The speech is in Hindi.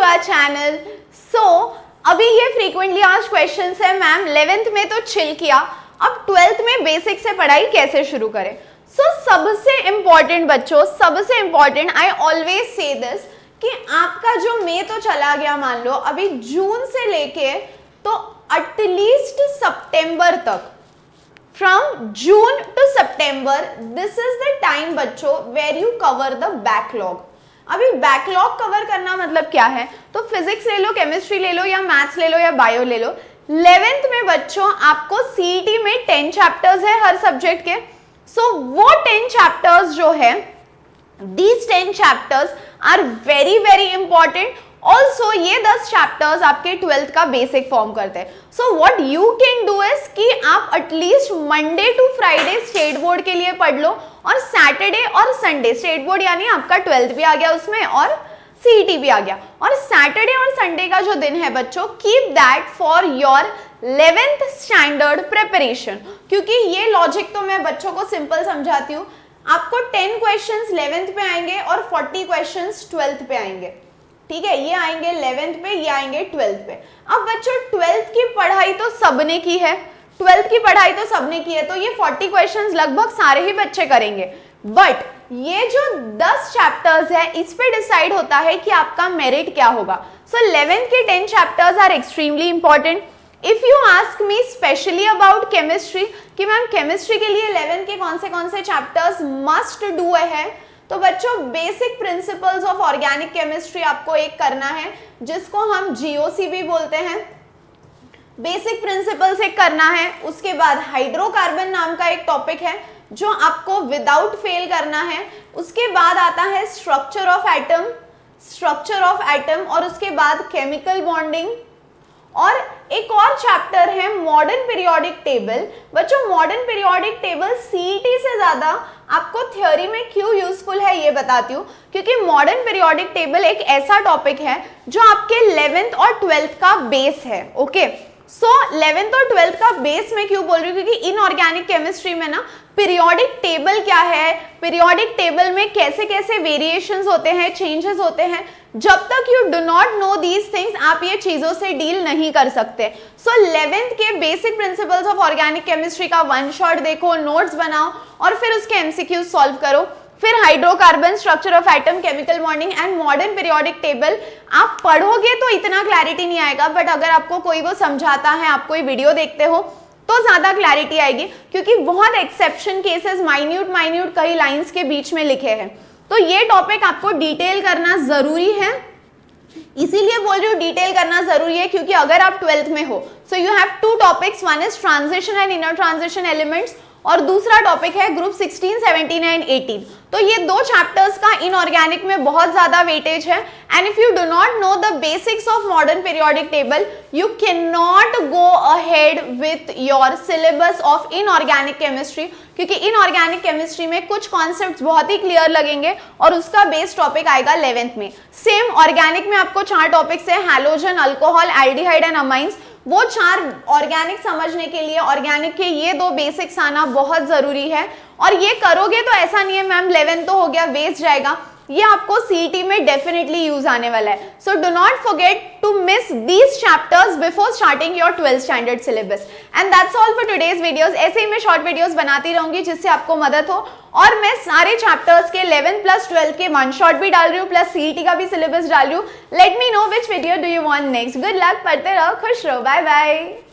Our channel. अभी ये फ्रीक्वेंटली आस्क्ड क्वेश्चंस है मैम 11th में तो चिल किया, अब 12th में बेसिक से पढ़ाई कैसे शुरू करें। सबसे इंपॉर्टेंट बच्चों, सबसे important, I always say this कि आपका जो मई तो चला गया, मान लो अभी जून से लेके तो एटलीस्ट सितंबर तक, from June to September, this is the time बच्चों where you cover the backlog. अभी बैकलॉग कवर करना मतलब क्या है, तो फिजिक्स ले लो, केमिस्ट्री ले लो, या मैथ्स ले लो, या बायो ले लो। 11th में बच्चों आपको सीईटी में 10 चैप्टर्स है हर सब्जेक्ट के। वो 10 चैप्टर्स जो है, these 10 chapters are very very important. Also ये 10 चैप्टर्स आपके 12th का बेसिक फॉर्म करते हैं। So what you can do is कि आप at least Monday to Friday state board के लिए पढ़ लो, और सैटरडे और संडे, स्टेट बोर्ड यानी आपका 12th भी आ गया उसमें और सीईटी भी आ गया, और सैटरडे और संडे का जो दिन है बच्चों, keep that for your 11th standard preparation. क्योंकि ये लॉजिक तो मैं बच्चों को सिंपल समझाती हूँ, आपको 10 क्वेश्चंस 11th पे आएंगे और 40 क्वेश्चंस 12th पे आएंगे, ठीक है, ये आएंगे 11th पे, ये आएंगे 12th पे। अब बच्चों 12th की पढ़ाई तो सबने की है, 12th की पढ़ाई तो सबने की है, तो ये 40 क्वेश्चंस लगभग सारे ही बच्चे करेंगे। बट ये जो 10 चैप्टर्स है, इस पे डिसाइड होता है कि आपका मेरिट क्या होगा। सो 11th के 10 chapters are extremely important. If you ask me specially about chemistry कि मैम केमिस्ट्री के लिए 11th के कौन से चैप्टर्स मस्ट डू है, तो बच्चों basic principles of organic chemistry आपको एक करना है, जिसको हम जीओसी भी बोलते हैं। बेसिक प्रिंसिपल्स एक करना है। उसके बाद हाइड्रोकार्बन नाम का एक टॉपिक है जो आपको विदाउट फेल करना है। उसके बाद आता है स्ट्रक्चर ऑफ एटम, और उसके बाद केमिकल बॉन्डिंग, और एक और चैप्टर है मॉडर्न पीरियोडिक टेबल। बच्चों मॉडर्न पीरियोडिक टेबल सीईटी से ज्यादा आपको थ्योरी में क्यों यूजफुल है ये बताती हूँ, क्योंकि मॉडर्न पीरियोडिक टेबल एक ऐसा टॉपिक है जो आपके 11th और 12th का बेस है। ओके, सो 11th और 12th का बेस मैं क्यों बोल रही हूँ, क्योंकि इनऑर्गेनिक केमिस्ट्री में ना पीरियोडिक टेबल क्या है, पीरियोडिक टेबल में कैसे कैसे वेरिएशंस होते हैं, चेंजेस होते हैं, जब तक you do not know these things आप ये चीजों से डील नहीं कर सकते। सो 11th के basic principles of organic chemistry का वन शॉट देखो, नोट्स बनाओ, और फिर उसके एमसीक्यूज सॉल्व करो। फिर hydrocarbon, structure of atom, chemical bonding and modern periodic table आप पढ़ोगे तो इतना क्लैरिटी नहीं आएगा, बट अगर आपको कोई वो समझाता है, आप कोई वीडियो देखते हो तो ज्यादा क्लैरिटी आएगी, क्योंकि बहुत एक्सेप्शन केसेस माइन्यूट कई लाइंस के बीच में लिखे हैं। तो ये टॉपिक आपको डिटेल करना जरूरी है, इसीलिए बोल रही हूँ डिटेल करना जरूरी है, क्योंकि अगर आप 12th में हो, so you have 2 topics, one is transition and inner transition elements, और दूसरा टॉपिक है ग्रुप 16, 17 एंड 18। तो ये 2 चैप्टर्स का इनऑर्गेनिक में बहुत ज्यादा वेटेज है, and if you do not know the basics of modern periodic table, you can not go ahead with your syllabus of inorganic chemistry, क्योंकि इनऑर्गेनिक केमिस्ट्री में कुछ कॉन्सेप्ट्स बहुत ही क्लियर लगेंगे और उसका बेस टॉपिक आएगा 11th में। सेम ऑर्गेनिक में आपको 4 टॉपिक्स है, halogen, alcohol, aldehyde and amines. वो 4 ऑर्गेनिक समझने के लिए ऑर्गेनिक के ये 2 बेसिक्स आना बहुत जरूरी है, और ये करोगे तो ऐसा नहीं है मैम 11th तो हो गया वेस्ट जाएगा, ये आपको सीईटी में डेफिनेटली यूज आने वाला है। So do not forget to miss these chapters before starting your 12th standard syllabus. And that's all for today's videos. ऐसे ही मैं शॉर्ट वीडियोस बनाती रहूंगी जिससे आपको मदद हो, और मैं सारे चैप्टर्स के 11th प्लस 12th के वन शॉट भी डाल रही हूँ, प्लस सीईटी का भी सिलेबस डाल रही हूँ। Let me know which video do you want next. Good luck, पढ़ते रहो, खुश रहो, बाय बाय।